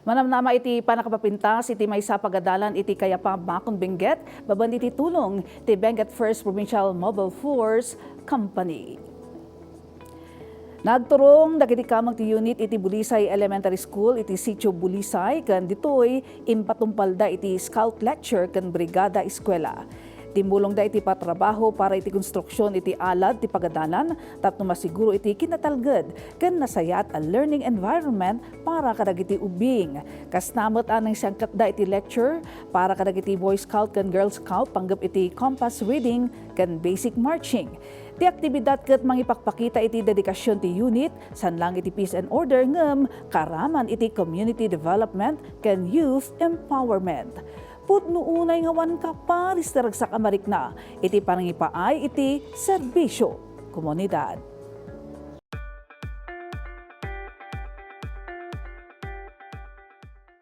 Manamnama iti panakapapintas iti maysa pagadalan iti kayapa Bakun Benguet, baban iti tulong ti Benguet 1st Provincial Mobile Force Company. Nagturong dagiti kamang ti unit iti Bulisay Elementary School iti Sitio Bulisay ken ditoy impatumpalda iti scout lecture ken brigada eskwela. Timulong da iti patrabaho para iti konstruksyon iti alad ti pagadalan tapno masiguro iti kinatalged ken nasayat a learning environment para kadagiti ubing. Kasnamot anang siyangkat da iti lecture para kadagiti Boy Scout ken Girl Scout panggap iti compass reading ken basic marching. Ti aktibidad ket mangipakpakita iti dedikasyon ti unit sanlang iti peace and order ngem karaman iti community development ken youth empowerment. Putno unay nga wan ka paris taragsak Amerikna iti panangipaay iti serbisyo komunidad.